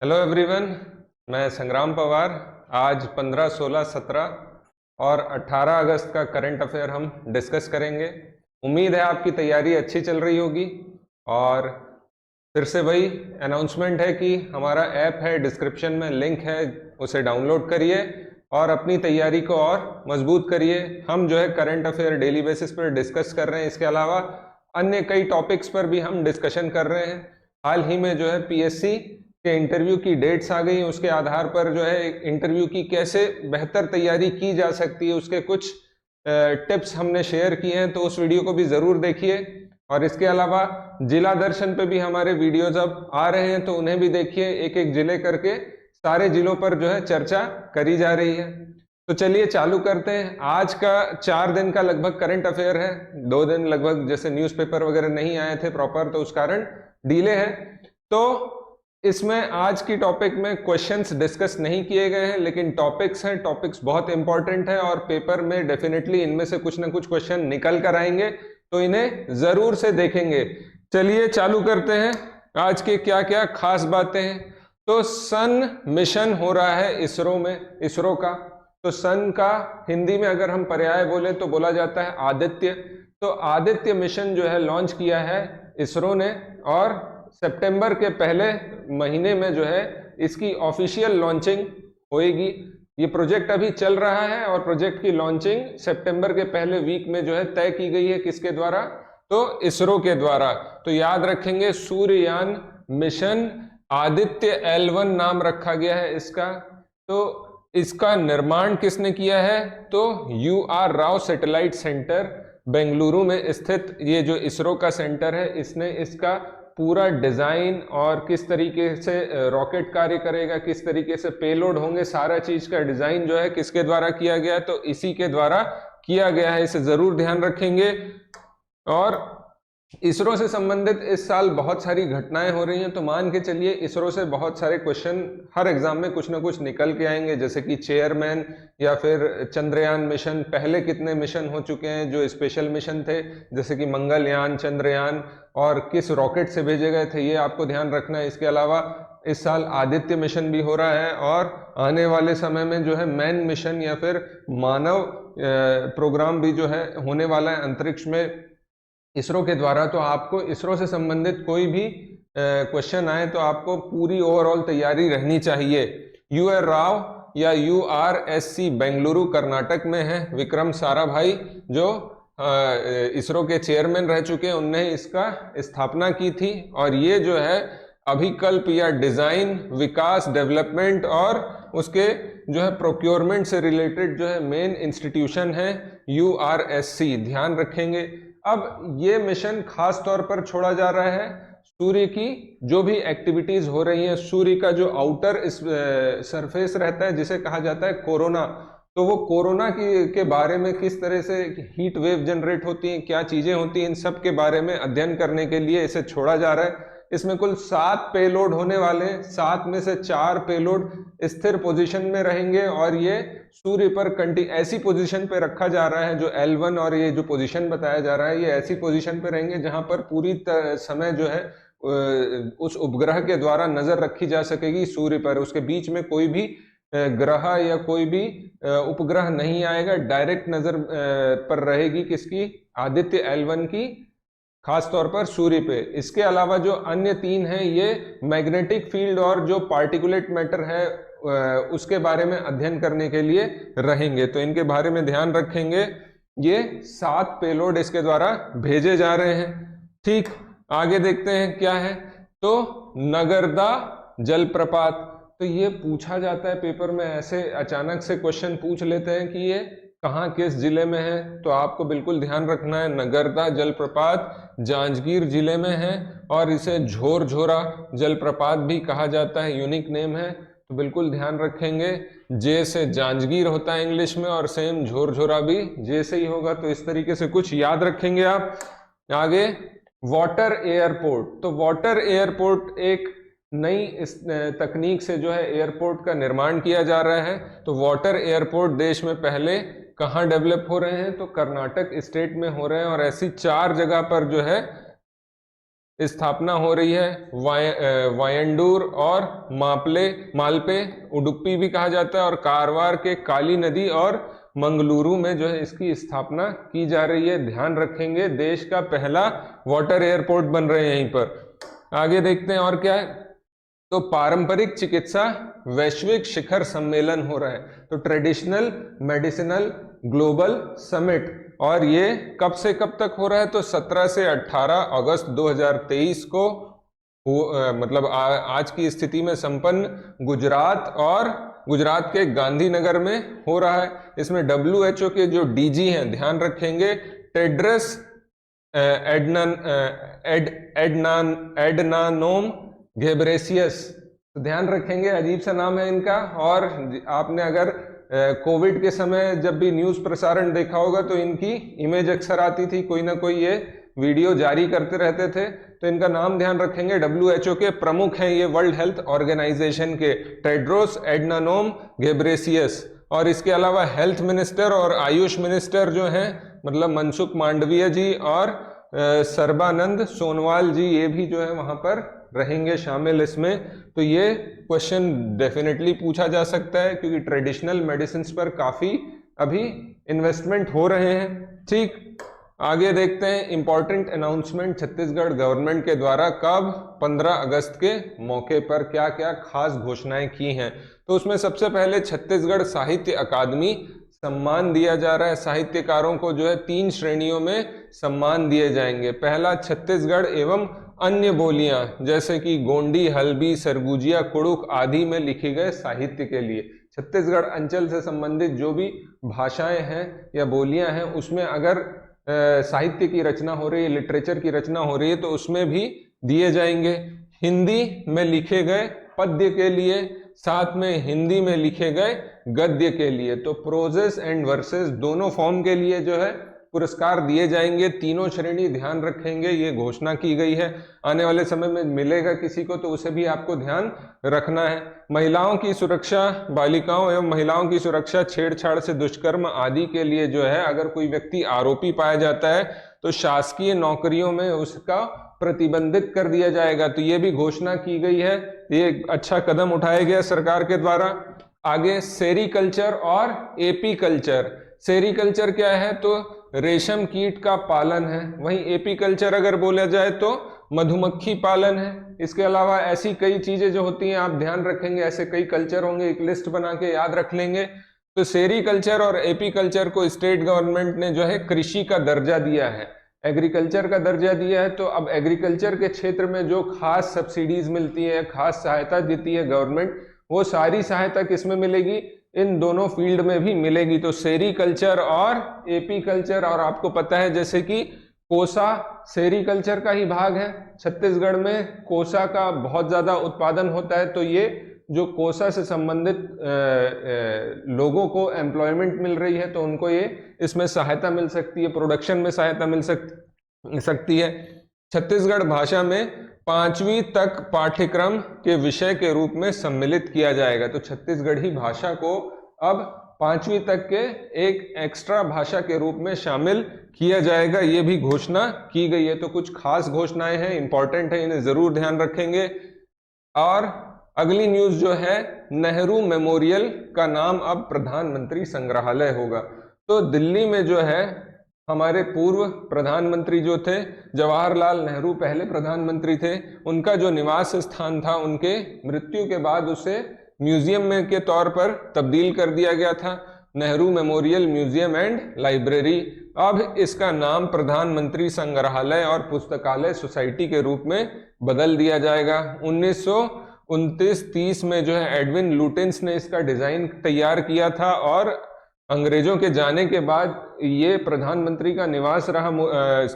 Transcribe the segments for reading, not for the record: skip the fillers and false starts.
Hello everyone, मैं संग्राम पवार। आज 15, 16, 17 और 18 अगस्त का करंट अफेयर हम डिस्कस करेंगे। उम्मीद है आपकी तैयारी अच्छी चल रही होगी। और फिर से वही अनाउंसमेंट है कि हमारा ऐप है, डिस्क्रिप्शन में लिंक है, उसे डाउनलोड करिए और अपनी तैयारी को और मजबूत करिए। हम जो है करंट अफेयर डेली बेसिस पर डिस्कस कर रहे हैं। इसके अलावा अन्य कई टॉपिक्स पर भी हम डिस्कशन कर रहे हैं। हाल ही में जो है पीएससी के इंटरव्यू की डेट्स आ गई, उसके आधार पर जो है इंटरव्यू की कैसे बेहतर तैयारी की जा सकती है उसके कुछ टिप्स हमने शेयर किए हैं, तो उस वीडियो को भी जरूर देखिए। और इसके अलावा जिला दर्शन पे भी हमारे वीडियोज अब आ रहे हैं, तो उन्हें भी देखिए। एक एक जिले करके सारे जिलों पर जो है चर्चा करी जा रही है। तो चलिए चालू करते हैं। आज का 4 दिन का लगभग करंट अफेयर है। 2 दिन लगभग जैसे न्यूज़पेपर वगैरह नहीं आए थे प्रॉपर, तो उस कारण डिले है। तो इसमें आज की टॉपिक में क्वेश्चंस डिस्कस नहीं किए गए हैं, लेकिन टॉपिक्स हैं। टॉपिक्स बहुत इंपॉर्टेंट है और पेपर में डेफिनेटली इनमें से कुछ ना कुछ क्वेश्चन निकल कर आएंगे, तो इन्हें जरूर से देखेंगे। चलिए चालू करते हैं। आज के क्या क्या खास बातें हैं। तो सन मिशन हो रहा है इसरो में, इसरो का। तो सन का हिंदी में अगर हम पर्याय बोले तो बोला जाता है आदित्य। तो आदित्य मिशन जो है लॉन्च किया है इसरो ने, और सितंबर के पहले महीने में जो है इसकी ऑफिशियल लॉन्चिंग होएगी। ये प्रोजेक्ट अभी चल रहा है और प्रोजेक्ट की लॉन्चिंग सितंबर के पहले वीक में जो है तय की गई है। किसके द्वारा? तो इसरो के द्वारा। तो याद रखेंगे, सूर्ययान मिशन आदित्य L1 नाम रखा गया है इसका। तो इसका निर्माण किसने किया है? तो UR Rao satellite centre Bengaluru में स्थित ये जो इसरो का सेंटर है, इसने इसका पूरा डिजाइन और किस तरीके से रॉकेट कार्य करेगा, किस तरीके से पेलोड होंगे, सारा चीज का डिजाइन जो है किसके द्वारा किया गया है? तो इसी के द्वारा किया गया है। इसे जरूर ध्यान रखेंगे। और इसरो से संबंधित इस साल बहुत सारी घटनाएं हो रही हैं, तो मान के चलिए इसरो से बहुत सारे क्वेश्चन हर एग्जाम में कुछ ना कुछ निकल के आएंगे, जैसे कि चेयरमैन या फिर चंद्रयान मिशन, पहले कितने मिशन हो चुके हैं जो स्पेशल मिशन थे, जैसे कि मंगलयान, चंद्रयान, और किस रॉकेट से भेजे गए थे, ये आपको ध्यान रखना है। इसके अलावा इस साल आदित्य मिशन भी हो रहा है, और आने वाले समय में जो है मैन मिशन या फिर मानव प्रोग्राम भी जो है होने वाला है अंतरिक्ष में इसरो के द्वारा। तो आपको इसरो से संबंधित कोई भी क्वेश्चन आए तो आपको पूरी ओवरऑल तैयारी रहनी चाहिए। UR राव या URSC बेंगलुरु कर्नाटक में है विक्रम साराभाई, जो इसरो के चेयरमैन रह चुके हैं। उनने इसका स्थापना की थी, और ये जो है अभिकल्प या डिजाइन, विकास, डेवलपमेंट और उसके जो है प्रोक्योरमेंट से रिलेटेड जो है मेन इंस्टीट्यूशन है URSC। ध्यान रखेंगे। अब ये मिशन खास तौर पर छोड़ा जा रहा है सूर्य की जो भी एक्टिविटीज हो रही हैं, सूर्य का जो आउटर सरफेस रहता है जिसे कहा जाता है कोरोना, तो वो कोरोना के बारे में किस तरह से हीट वेव जनरेट होती हैं, क्या चीजें होती हैं, इन सब के बारे में अध्ययन करने के लिए इसे छोड़ा जा रहा है। इसमें कुल 7 पेलोड होने वाले हैं। 7 में से 4 पेलोड स्थिर पोजीशन में रहेंगे, और ये सूर्य पर ऐसी पोजीशन पे रखा जा रहा है जो L1, और ये जो पोजीशन बताया जा रहा है ये ऐसी पोजीशन पे रहेंगे जहां पर पूरी समय जो है उस उपग्रह के द्वारा नजर रखी जा सकेगी सूर्य पर। उसके बीच में कोई भी ग्रह या कोई भी उपग्रह नहीं आएगा, डायरेक्ट नजर पर रहेगी किसकी? आदित्य L1 की, खास तौर पर सूर्य पे। इसके अलावा जो अन्य 3 हैं ये मैग्नेटिक फील्ड और जो पार्टिकुलेट मैटर है उसके बारे में अध्ययन करने के लिए रहेंगे, तो इनके बारे में ध्यान रखेंगे। ये 7 पेलोड इसके द्वारा भेजे जा रहे हैं। ठीक, आगे देखते हैं क्या है। तो नगरदा जलप्रपात, तो ये पूछा जाता है पेपर में, ऐसे अचानक से क्वेश्चन पूछ लेते हैं कि ये कहाँ किस जिले में है, तो आपको बिल्कुल ध्यान रखना है। नगरदा जलप्रपात जांजगीर जिले में है, और इसे झोरझोरा जलप्रपात भी कहा जाता है, यूनिक नेम है, तो बिल्कुल ध्यान रखेंगे। जे से जांजगीर होता है इंग्लिश में, और सेम झोरझोरा भी जे से ही होगा, तो इस तरीके से कुछ याद रखेंगे आप। आगे वाटर एयरपोर्ट, तो वाटर एयरपोर्ट एक नई इस तकनीक से जो है एयरपोर्ट का निर्माण किया जा रहा है। तो वाटर एयरपोर्ट देश में पहले कहाँ डेवलप हो रहे हैं? तो कर्नाटक स्टेट में हो रहे हैं, और ऐसी 4 जगह पर जो है स्थापना हो रही है वायंडूर और मालपे, उडुपी भी कहा जाता है, और कारवार के काली नदी और मंगलुरु में जो है इसकी स्थापना की जा रही है। ध्यान रखेंगे, देश का पहला वाटर एयरपोर्ट बन रहे हैं यहीं पर। आगे देखते हैं और क्या है। तो पारंपरिक चिकित्सा वैश्विक शिखर सम्मेलन हो रहा है, तो ट्रेडिशनल मेडिसिनल ग्लोबल समिट, और ये कब से कब तक हो रहा है, तो 17 से 18 अगस्त 2023 को मतलब आज की स्थिति में संपन्न गुजरात के गांधीनगर में हो रहा है। इसमें WHO के जो DG हैं, ध्यान रखेंगे, टेड्रस एडनानोम घेब्रेसियस, तो ध्यान रखेंगे, अजीब सा नाम है इनका। और आपने अगर कोविड के समय जब भी न्यूज प्रसारण देखा होगा तो इनकी इमेज अक्सर आती थी, कोई ना कोई ये वीडियो जारी करते रहते थे, तो इनका नाम ध्यान रखेंगे। WHO के प्रमुख हैं ये, वर्ल्ड हेल्थ ऑर्गेनाइजेशन के, टेड्रोस एडनानोम घेब्रेसियस। और इसके अलावा हेल्थ मिनिस्टर और आयुष मिनिस्टर जो हैं, मतलब मनसुख मांडविया जी और सर्बानंद सोनोवाल जी, ये भी जो है वहां पर रहेंगे शामिल इसमें। तो ये क्वेश्चन डेफिनेटली पूछा जा सकता है, क्योंकि ट्रेडिशनल मेडिसिन पर काफी अभी इन्वेस्टमेंट हो रहे हैं। ठीक, आगे देखते हैं इंपॉर्टेंट अनाउंसमेंट छत्तीसगढ़ गवर्नमेंट के द्वारा कब 15 अगस्त के मौके पर क्या क्या खास घोषणाएं की हैं। तो उसमें सबसे पहले छत्तीसगढ़ साहित्य अकादमी सम्मान दिया जा रहा है। साहित्यकारों को जो है 3 श्रेणियों में सम्मान दिए जाएंगे। पहला, छत्तीसगढ़ एवं अन्य बोलियां, जैसे कि गोंडी, हल्बी, सरगुजिया, कुड़ुक आदि में लिखे गए साहित्य के लिए। छत्तीसगढ़ अंचल से संबंधित जो भी भाषाएं हैं या बोलियां हैं, उसमें अगर साहित्य की रचना हो रही है, लिटरेचर की रचना हो रही है, तो उसमें भी दिए जाएंगे। हिंदी में लिखे गए पद्य के लिए, साथ में हिंदी में लिखे गए गद्य के लिए, तो प्रोजेस एंड वर्सेस दोनों फॉर्म के लिए जो है पुरस्कार दिए जाएंगे। तीनों श्रेणी ध्यान रखेंगे, ये घोषणा की गई है। आने वाले समय में मिलेगा किसी को तो उसे भी आपको ध्यान रखना है। महिलाओं की सुरक्षा, बालिकाओं एवं महिलाओं की सुरक्षा, छेड़छाड़ से दुष्कर्म आदि के लिए जो है, अगर कोई व्यक्ति आरोपी पाया जाता है तो शासकीय नौकरियों में उसका प्रतिबंधित कर दिया जाएगा। तो ये भी घोषणा की गई है, ये अच्छा कदम उठाया गया सरकार के द्वारा। आगे सेरीकल्चर और एपीकल्चर। सेरीकल्चर क्या है, तो रेशम कीट का पालन है, वहीं एपीकल्चर अगर बोला जाए तो मधुमक्खी पालन है। इसके अलावा ऐसी कई चीजें जो होती हैं, आप ध्यान रखेंगे, ऐसे कई कल्चर होंगे, एक लिस्ट बना के याद रख लेंगे। तो सेरीकल्चर और एपीकल्चर को स्टेट गवर्नमेंट ने जो है कृषि का दर्जा दिया है, एग्रीकल्चर का दर्जा दिया है। तो अब एग्रीकल्चर के क्षेत्र में जो खास सब्सिडीज मिलती है, खास सहायता देती है गवर्नमेंट, वो सारी सहायता किसमें मिलेगी, इन दोनों फील्ड में भी मिलेगी। तो सेरीकल्चर और एपीकल्चर, और आपको पता है जैसे कि कोसा सेरीकल्चर का ही भाग है। छत्तीसगढ़ में कोसा का बहुत ज्यादा उत्पादन होता है, तो ये जो कोसा से संबंधित लोगों को एम्प्लॉयमेंट मिल रही है, तो उनको ये इसमें सहायता मिल सकती है, प्रोडक्शन में सहायता मिल सकती है। छत्तीसगढ़ भाषा में 5वीं तक पाठ्यक्रम के विषय के रूप में सम्मिलित किया जाएगा। तो छत्तीसगढ़ी भाषा को अब 5वीं तक के एक एक्स्ट्रा भाषा के रूप में शामिल किया जाएगा, ये भी घोषणा की गई है। तो कुछ खास घोषणाएं हैं, इंपॉर्टेंट है, इन्हें जरूर ध्यान रखेंगे। और अगली न्यूज जो है, नेहरू मेमोरियल का नाम अब प्रधानमंत्री संग्रहालय होगा। तो दिल्ली में जो है हमारे पूर्व प्रधानमंत्री जो थे जवाहरलाल नेहरू, पहले प्रधानमंत्री थे, उनका जो निवास स्थान था, उनके मृत्यु के बाद उसे म्यूजियम में के तौर पर तब्दील कर दिया गया था, Nehru memorial museum and library. अब इसका नाम प्रधानमंत्री संग्रहालय और पुस्तकालय सोसाइटी के रूप में बदल दिया जाएगा। 1929-30 में जो है एडविन लुटिन्स ने इसका डिजाइन तैयार किया था, और अंग्रेजों के जाने के बाद ये प्रधानमंत्री का निवास रहा,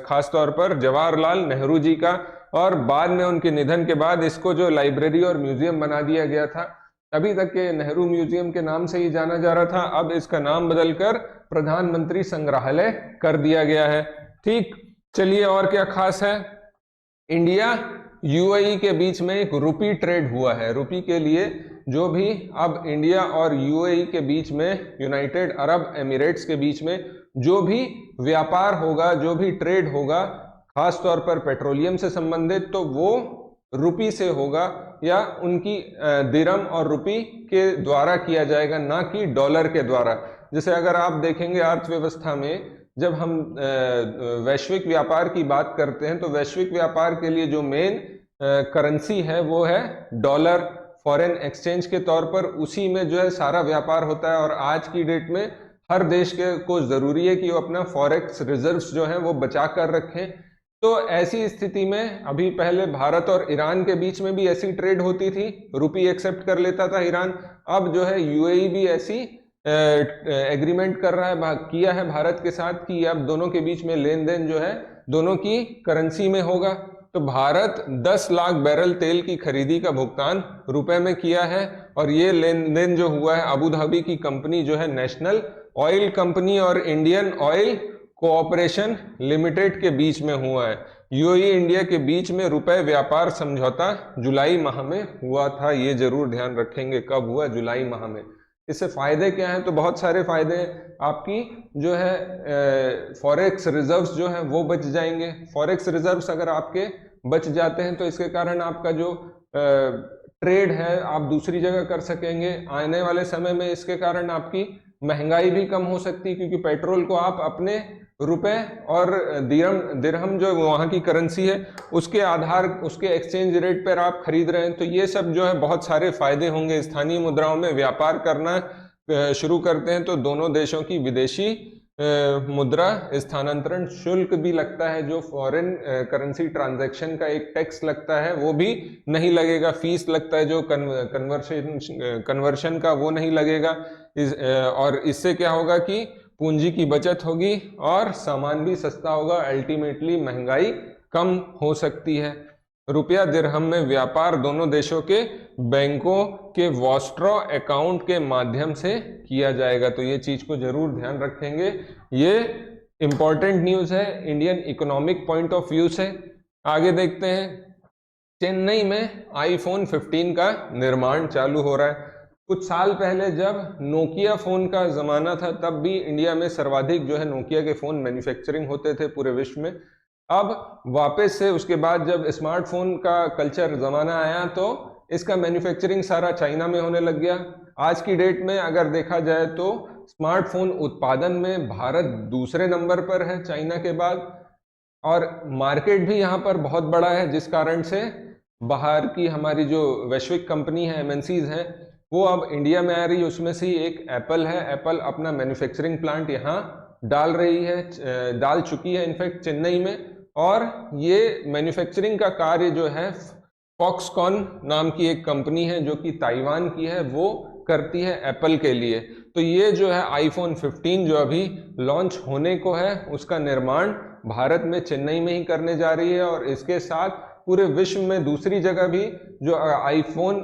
खास तौर पर जवाहरलाल नेहरू जी का, और बाद में उनके निधन के बाद इसको जो लाइब्रेरी और म्यूजियम बना दिया गया था। अभी तक के नेहरू म्यूजियम के नाम से ही जाना जा रहा था, अब इसका नाम बदलकर प्रधानमंत्री संग्रहालय कर दिया गया है। ठीक, चलिए और क्या खास है। इंडिया यूएई के बीच में एक रुपी ट्रेड हुआ है। रुपी के लिए जो भी अब इंडिया और यूएई के बीच में, यूनाइटेड अरब एमिरेट्स के बीच में जो भी व्यापार होगा, जो भी ट्रेड होगा, खास तौर पर पेट्रोलियम से संबंधित, तो वो रुपी से होगा या उनकी दिरहम और रुपी के द्वारा किया जाएगा, ना कि डॉलर के द्वारा। जैसे अगर आप देखेंगे अर्थव्यवस्था में जब हम वैश्विक व्यापार की बात करते हैं तो वैश्विक व्यापार के लिए जो मेन करेंसी है वो है डॉलर, फॉरेन एक्सचेंज के तौर पर, उसी में जो है सारा व्यापार होता है। और आज की डेट में हर देश के को जरूरी है कि वो अपना फॉरेक्स रिजर्व्स जो है वो बचा कर रखें। तो ऐसी स्थिति में अभी पहले भारत और ईरान के बीच में भी ऐसी ट्रेड होती थी, रुपी एक्सेप्ट कर लेता था ईरान। अब जो है यूएई भी ऐसी एग्रीमेंट कर रहा है, किया है भारत के साथ कि अब दोनों के बीच में लेन देन जो है दोनों की करेंसी में होगा। तो भारत 10 लाख बैरल तेल की खरीदी का भुगतान रुपए में किया है, और ये लेन देन जो हुआ है अबू धाबी की कंपनी जो है नेशनल ऑयल कंपनी और इंडियन ऑयल कोऑपरेशन लिमिटेड के बीच में हुआ है। यूएई इंडिया के बीच में रुपए व्यापार समझौता जुलाई माह में हुआ था, ये जरूर ध्यान रखेंगे कब हुआ, जुलाई माह में। इससे फायदे क्या हैं? तो बहुत सारे फायदे हैं। आपकी जो है फॉरेक्स रिजर्व्स जो है वो बच जाएंगे। फॉरेक्स रिजर्व्स अगर आपके बच जाते हैं तो इसके कारण आपका जो ट्रेड है आप दूसरी जगह कर सकेंगे। आने वाले समय में इसके कारण आपकी महंगाई भी कम हो सकती है, क्योंकि पेट्रोल को आप अपने रुपए और दिरहम जो वहाँ की करेंसी है उसके आधार, उसके एक्सचेंज रेट पर आप खरीद रहे हैं। तो ये सब जो है बहुत सारे फायदे होंगे। स्थानीय मुद्राओं में व्यापार करना शुरू करते हैं तो दोनों देशों की विदेशी मुद्रा स्थानांतरण शुल्क भी लगता है, जो फॉरेन करेंसी ट्रांजैक्शन का एक टैक्स लगता है वो भी नहीं लगेगा। फीस लगता है जो कन्वर्शन का, वो नहीं लगेगा। और इससे क्या होगा कि पूंजी की बचत होगी और सामान भी सस्ता होगा। अल्टीमेटली महंगाई कम हो सकती है। रुपया दिरहम में व्यापार दोनों देशों के बैंकों के वॉस्ट्रॉ अकाउंट के माध्यम से किया जाएगा। तो ये चीज को जरूर ध्यान रखेंगे, ये इंपॉर्टेंट न्यूज है Indian economic point of view से। आगे देखते हैं, चेन्नई में आईफोन 15 का निर्माण चालू हो रहा है। कुछ साल पहले जब नोकिया फोन का जमाना था तब भी इंडिया में सर्वाधिक जो है नोकिया के फोन मैन्युफैक्चरिंग होते थे पूरे विश्व में। अब वापस से उसके बाद जब स्मार्टफोन का कल्चर जमाना आया तो इसका मैन्युफैक्चरिंग सारा चाइना में होने लग गया। आज की डेट में अगर देखा जाए तो स्मार्टफोन उत्पादन में भारत दूसरे नंबर पर है चाइना के बाद, और मार्केट भी यहाँ पर बहुत बड़ा है, जिस कारण से बाहर की हमारी जो वैश्विक कंपनी है, एमएनसीज हैं, वो अब इंडिया में आ रही है। उसमें से एक एप्पल है। एप्पल अपना मैन्युफैक्चरिंग प्लांट यहाँ डाल रही है, डाल चुकी है इनफैक्ट चेन्नई में। और ये मैन्युफैक्चरिंग का कार्य जो है फॉक्सकॉन नाम की एक कंपनी है जो कि ताइवान की है, वो करती है एप्पल के लिए। तो ये जो है आईफोन 15 जो अभी लॉन्च होने को है, उसका निर्माण भारत में चेन्नई में ही करने जा रही है। और इसके साथ पूरे विश्व में दूसरी जगह भी जो आईफोन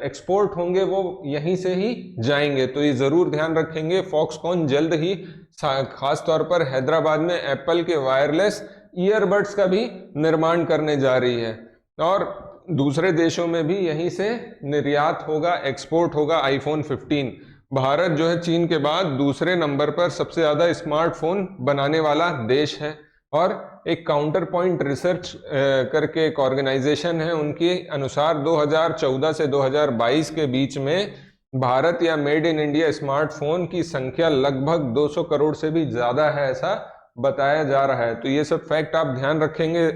एक्सपोर्ट होंगे वो यहीं से ही जाएंगे। तो ये जरूर ध्यान रखेंगे, फॉक्सकॉन जल्द ही खास तौर पर हैदराबाद में एप्पल के वायरलेस ईयरबड्स का भी निर्माण करने जा रही है, और दूसरे देशों में भी यहीं से निर्यात होगा, एक्सपोर्ट होगा आईफोन 15। भारत जो है चीन के बाद दूसरे नंबर पर सबसे ज्यादा स्मार्टफोन बनाने वाला देश है। और एक काउंटर पॉइंट रिसर्च करके एक ऑर्गेनाइजेशन है, उनके अनुसार 2014 से 2022 के बीच में भारत या मेड इन इंडिया स्मार्टफोन की संख्या लगभग 200 करोड़ से भी ज्यादा है, ऐसा बताया जा रहा है। तो ये सब फैक्ट आप ध्यान रखेंगे।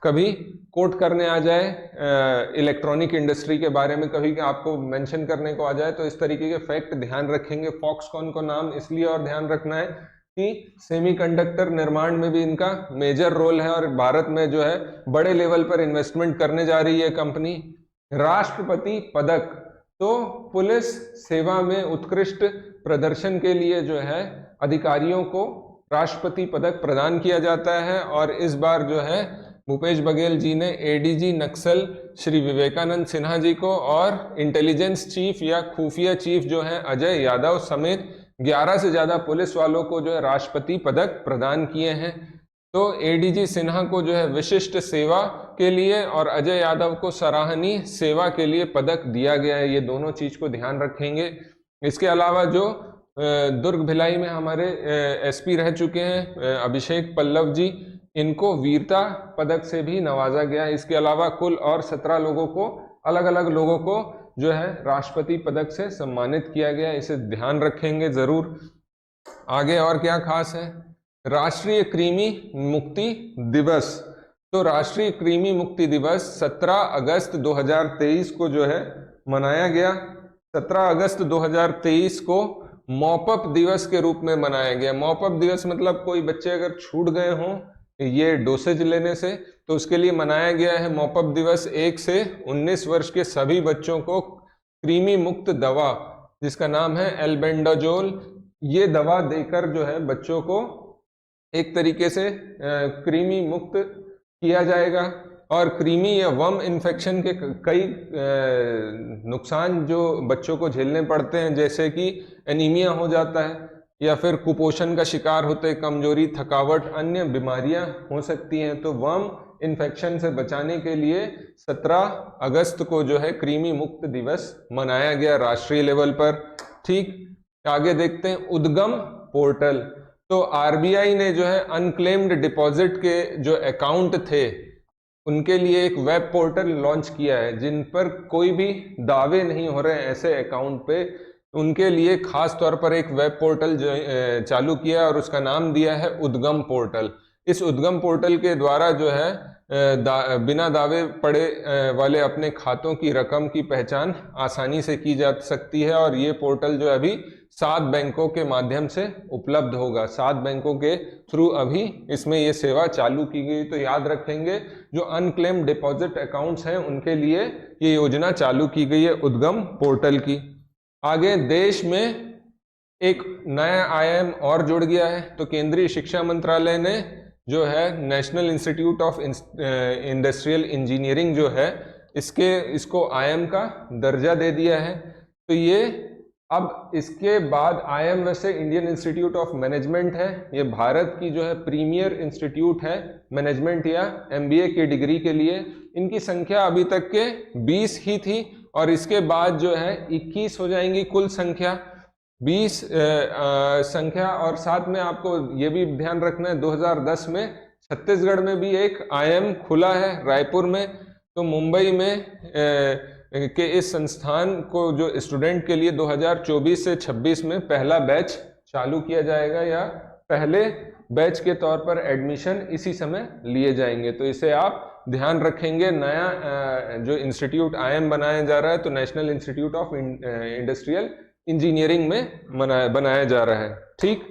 कभी कोट करने आ जाए इलेक्ट्रॉनिक इंडस्ट्री के बारे में, कभी आपको मेंशन करने को आ जाए, तो इस तरीके के फैक्ट ध्यान रखेंगे। फॉक्सकॉन को नाम इसलिए और ध्यान रखना है कि सेमीकंडक्टर निर्माण में भी इनका मेजर रोल है, और भारत में जो है बड़े लेवल पर इन्वेस्टमेंट करने जा रही है कंपनी। राष्ट्रपति पदक, तो पुलिस सेवा में उत्कृष्ट प्रदर्शन के लिए जो है अधिकारियों को राष्ट्रपति पदक प्रदान किया जाता है। और इस बार जो है भूपेश बघेल जी ने एडीजी नक्सल श्री विवेकानंद सिन्हा जी को और इंटेलिजेंस चीफ या खुफिया चीफ जो है अजय यादव समेत 11 से ज्यादा पुलिस वालों को जो है राष्ट्रपति पदक प्रदान किए हैं। तो एडीजी सिन्हा को जो है विशिष्ट सेवा के लिए और अजय यादव को सराहनीय सेवा के लिए पदक दिया गया है। ये दोनों चीज को ध्यान रखेंगे। इसके अलावा जो दुर्ग भिलाई में हमारे एसपी रह चुके हैं अभिषेक पल्लव जी, इनको वीरता पदक से भी नवाजा गया। इसके अलावा कुल और 17 लोगों को, अलग अलग लोगों को जो है राष्ट्रपति पदक से सम्मानित किया गया। इसे ध्यान रखेंगे जरूर। आगे और क्या खास है? राष्ट्रीय कृमि मुक्ति दिवस। तो राष्ट्रीय कृमि मुक्ति दिवस 17 अगस्त 2023 को जो है मनाया गया। 17 अगस्त 2023 को मॉपअप दिवस के रूप में मनाया गया। मॉपअप दिवस मतलब कोई बच्चे अगर छूट गए हों ये डोसेज लेने से, तो उसके लिए मनाया गया है मॉपअप दिवस। 1 से 19 वर्ष के सभी बच्चों को कृमि मुक्त दवा, जिसका नाम है एल्बेंडाजोल, ये दवा देकर जो है बच्चों को एक तरीके से कृमि मुक्त किया जाएगा। और कृमि या वर्म इन्फेक्शन के कई नुकसान जो बच्चों को झेलने पड़ते हैं, जैसे कि एनीमिया हो जाता है या फिर कुपोषण का शिकार होते हैं, कमजोरी, थकावट, अन्य बीमारियां हो सकती हैं। तो वर्म इन्फेक्शन से बचाने के लिए 17 अगस्त को जो है कृमि मुक्त दिवस मनाया गया राष्ट्रीय लेवल पर। ठीक, आगे देखते हैं उद्गम पोर्टल। तो आरबीआई ने जो है अनक्लेम्ड डिपॉजिट के जो अकाउंट थे उनके लिए एक वेब पोर्टल लॉन्च किया है। जिन पर कोई भी दावे नहीं हो रहे हैं ऐसे अकाउंट पे, उनके लिए खास तौर पर एक वेब पोर्टल जो चालू किया और उसका नाम दिया है उद्गम पोर्टल। इस उद्गम पोर्टल के द्वारा जो है बिना दावे पड़े वाले अपने खातों की रकम की पहचान आसानी से की जा सकती है। और ये पोर्टल जो अभी 7 बैंकों के माध्यम से उपलब्ध होगा। 7 बैंकों के थ्रू अभी इसमें ये सेवा चालू की गई। तो याद रखेंगे जो अनक्लेम्ड डिपॉजिट अकाउंट्स हैं उनके लिए ये योजना चालू की गई है उद्गम पोर्टल की। आगे देश में एक नया आईआईएम और जुड़ गया है। तो केंद्रीय शिक्षा मंत्रालय ने जो है national institute of industrial engineering जो है इसको आईआईएम का दर्जा दे दिया है। तो ये अब इसके बाद आईआईएम वैसे इंडियन इंस्टीट्यूट ऑफ मैनेजमेंट है। ये भारत की जो है प्रीमियर इंस्टीट्यूट है मैनेजमेंट या एमबीए की डिग्री के लिए। इनकी संख्या अभी तक के 20 ही थी और इसके बाद जो है 21 हो जाएंगी कुल संख्या, 20 संख्या। और साथ में आपको ये भी ध्यान रखना है 2010 में छत्तीसगढ़ में भी एक आईआईएम खुला है रायपुर में। तो मुंबई में के इस संस्थान को जो स्टूडेंट के लिए 2024 से 26 में पहला बैच चालू किया जाएगा या पहले बैच के तौर पर एडमिशन इसी समय लिए जाएंगे। तो इसे आप ध्यान रखेंगे। नया जो इंस्टीट्यूट आईआईएम बनाया जा रहा है तो national institute of industrial engineering में बनाया जा रहा है। ठीक,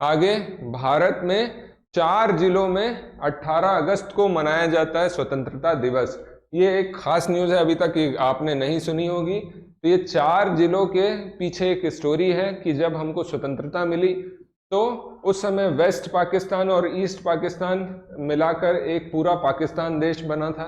आगे भारत में 4 जिलों में 18 अगस्त को मनाया जाता है स्वतंत्रता दिवस। ये एक खास न्यूज़ है, अभी तक आपने नहीं सुनी होगी। तो ये 4 जिलों के पीछे एक स्टोरी है कि जब हमको स्वतंत्रता मिली तो उस समय वेस्ट पाकिस्तान और ईस्ट पाकिस्तान मिलाकर एक पूरा पाकिस्तान देश बना था।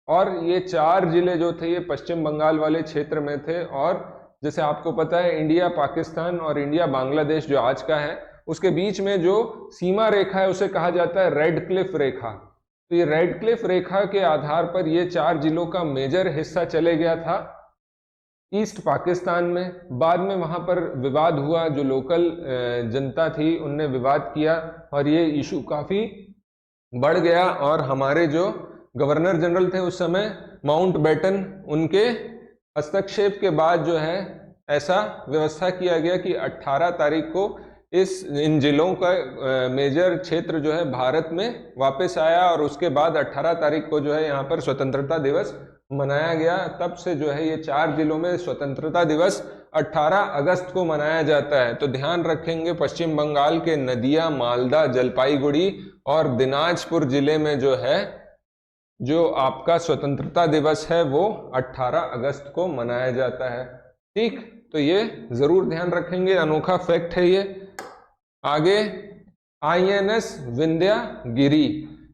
और ये 4 जिले जो थे ये पश्चिम बंगाल वाले क्षेत्र में थे। और जैसे आपको पता है इंडिया पाकिस्तान और इंडिया बांग्लादेश जो आज का है उसके बीच में जो सीमा रेखा है उसे कहा जाता है रेड क्लिफ रेखा। तो ये रेड क्लिफ रेखा के आधार पर ये 4 जिलों का मेजर हिस्सा चले गया था ईस्ट पाकिस्तान में। बाद में वहां पर विवाद हुआ, जो लोकल जनता थी उनने विवाद किया और ये इशू काफी बढ़ गया। और हमारे जो गवर्नर जनरल थे उस समय माउंटबेटन, उनके हस्तक्षेप के बाद जो है ऐसा व्यवस्था किया गया कि 18 तारीख को इन जिलों का मेजर क्षेत्र जो है भारत में वापस आया। और उसके बाद 18 तारीख को जो है यहाँ पर स्वतंत्रता दिवस मनाया गया। तब से जो है ये 4 जिलों में स्वतंत्रता दिवस 18 अगस्त को मनाया जाता है। तो ध्यान रखेंगे पश्चिम बंगाल के नदिया, मालदा, जलपाईगुड़ी और दिनाजपुर जिले में जो है जो आपका स्वतंत्रता दिवस है वो 18 अगस्त को मनाया जाता है। ठीक, तो ये जरूर ध्यान रखेंगे, अनोखा फैक्ट है ये। आगे आईएनएस विंध्यागिरी।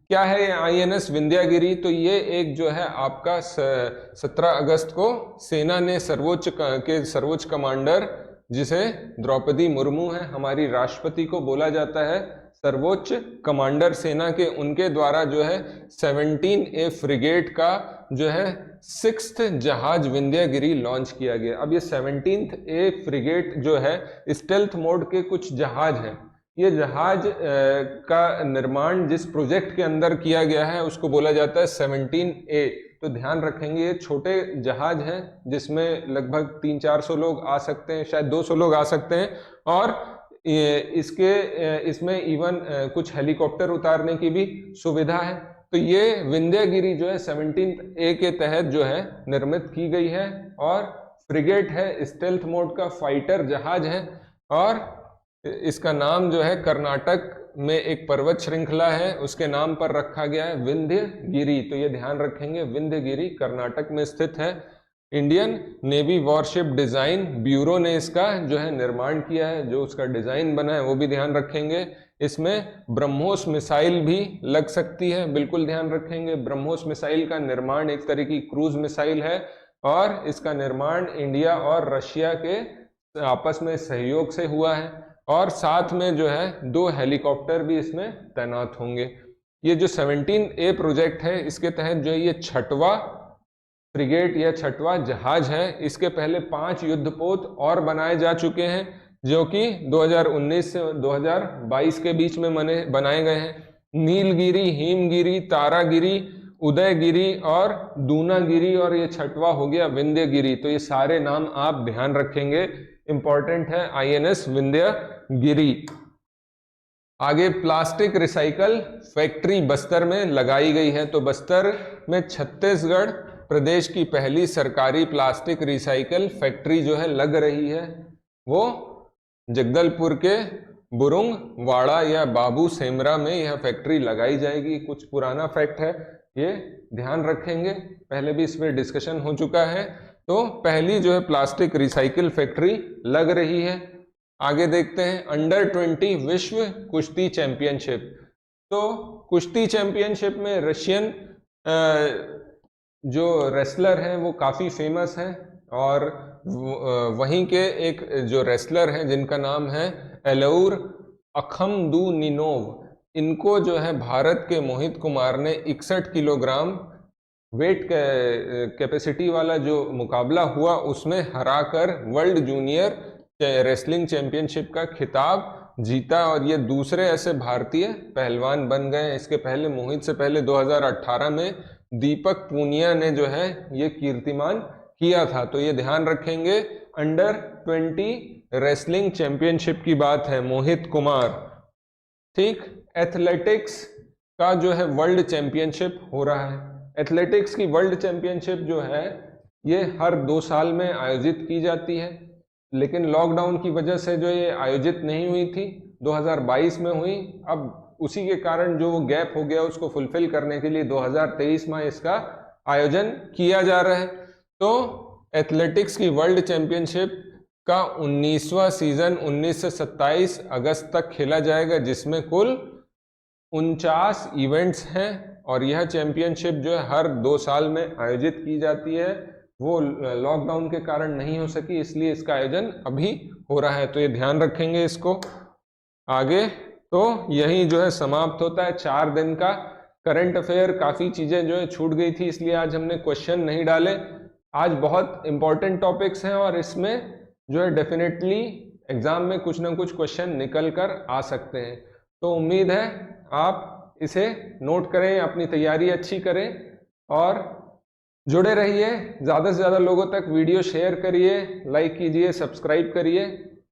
क्या है ये आईएनएस विंध्यागिरी? तो ये एक जो है आपका 17 अगस्त को सेना ने सर्वोच्च कमांडर, जिसे द्रौपदी मुर्मू है हमारी राष्ट्रपति को बोला जाता है सर्वोच्च कमांडर सेना के, उनके द्वारा जो है 17A फ्रिगेट का जो है 6th जहाज विंध्यागिरी लॉन्च किया गया। अब ये 17A फ्रिगेट जो है स्टेल्थ मोड के कुछ जहाज हैं, ये जहाज का निर्माण जिस प्रोजेक्ट के अंदर किया गया है उसको बोला जाता है 17A। तो ध्यान रखेंगे ये छोटे जहाज हैं जिसमें लगभग 300-400 लोग आ सकते हैं, शायद 200 लोग आ सकते हैं, और इसमें इवन कुछ हेलीकॉप्टर उतारने की भी सुविधा है। तो ये विंध्यगिरी जो है 17A के तहत जो है निर्मित की गई है, और फ्रिगेट है, स्टेल्थ मोड का फाइटर जहाज है, और इसका नाम जो है कर्नाटक में एक पर्वत श्रृंखला है उसके नाम पर रखा गया है, विंध्यगिरी। तो ये ध्यान रखेंगे, विंध्यगिरी कर्नाटक में स्थित है। Indian navy worship design bureau ने इसका जो है निर्माण किया है, जो उसका डिजाइन बना है वो भी ध्यान रखेंगे। इसमें ब्रह्मोस मिसाइल भी लग सकती है, बिल्कुल ध्यान रखेंगे। ब्रह्मोस मिसाइल का निर्माण एक तरह की क्रूज मिसाइल है, और इसका निर्माण इंडिया और रशिया के आपस में सहयोग से हुआ है, और साथ में जो है 2 हेलीकॉप्टर भी इसमें तैनात होंगे। ये जो 17A प्रोजेक्ट है इसके तहत जो है ये 6वां फ्रिगेट या 6वां जहाज है। इसके पहले 5 युद्धपोत और बनाए जा चुके हैं जो कि 2019 से 2022 के बीच में बनाए गए हैं। नीलगिरी, हिमगिरी, तारागिरी, उदयगिरी और दूनागिरी, और ये 6वां हो गया विंध्यगिरी। तो ये सारे नाम आप ध्यान रखेंगे, इंपॉर्टेंट है। INS विंध्यगिरी। आगे प्लास्टिक रिसाइकल फैक्ट्री बस्तर में लगाई गई है। तो बस्तर में छत्तीसगढ़ प्रदेश की पहली सरकारी प्लास्टिक रिसाइकल फैक्ट्री जो है लग रही है, वो जगदलपुर के बुरुंगवाड़ा या बाबू सेमरा में यह फैक्ट्री लगाई जाएगी। कुछ पुराना फैक्ट है, ये ध्यान रखेंगे, पहले भी इस पर डिस्कशन हो चुका है। तो पहली जो है प्लास्टिक रिसाइकिल फैक्ट्री लग रही है। आगे देखते हैं अंडर 20 विश्व कुश्ती चैंपियनशिप। तो कुश्ती चैंपियनशिप में रशियन जो रेसलर हैं वो काफ़ी फेमस हैं, और वहीं के एक जो रेसलर हैं जिनका नाम है एलौर अखमदुनिनोव, इनको जो है भारत के मोहित कुमार ने 61 किलोग्राम वेट कैपेसिटी वाला जो मुकाबला हुआ उसमें हराकर वर्ल्ड जूनियर रेसलिंग चैंपियनशिप का खिताब जीता, और ये दूसरे ऐसे भारतीय पहलवान बन गए। इसके पहले मोहित से पहले 2018 में दीपक पूनिया ने जो है ये कीर्तिमान किया था। तो ये ध्यान रखेंगे, अंडर 20 रेसलिंग चैंपियनशिप की बात है, मोहित कुमार। ठीक, एथलेटिक्स का जो है वर्ल्ड चैंपियनशिप हो रहा है। एथलेटिक्स की वर्ल्ड चैंपियनशिप जो है ये हर 2 साल में आयोजित की जाती है, लेकिन लॉकडाउन की वजह से जो ये आयोजित नहीं हुई थी, 2022 में हुई। अब उसी के कारण जो वो गैप हो गया उसको फुलफिल करने के लिए 2023 में इसका आयोजन किया जा रहा है। तो एथलेटिक्स की वर्ल्ड चैंपियनशिप का 19वां सीजन 19 से 27 अगस्त तक खेला जाएगा, जिसमें कुल 49 इवेंट्स हैं, और यह चैंपियनशिप जो है हर 2 साल में आयोजित की जाती है। वो लॉकडाउन के कारण नहीं हो सकी, इसलिए इसका आयोजन अभी हो रहा है। तो ये ध्यान रखेंगे इसको। आगे तो यही जो है समाप्त होता है 4 दिन का करंट अफेयर। काफ़ी चीज़ें जो है छूट गई थी, इसलिए आज हमने क्वेश्चन नहीं डाले। आज बहुत इंपॉर्टेंट टॉपिक्स हैं, और इसमें जो है डेफिनेटली एग्जाम में कुछ ना कुछ क्वेश्चन निकल कर आ सकते हैं। तो उम्मीद है आप इसे नोट करें, अपनी तैयारी अच्छी करें, और जुड़े रहिए। ज़्यादा से ज़्यादा लोगों तक वीडियो शेयर करिए, लाइक कीजिए, सब्सक्राइब करिए,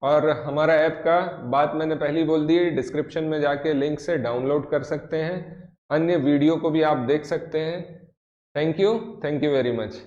और हमारा ऐप का बात मैंने पहले ही बोल दी, डिस्क्रिप्शन में जाके लिंक से डाउनलोड कर सकते हैं। अन्य वीडियो को भी आप देख सकते हैं। Thank you very much.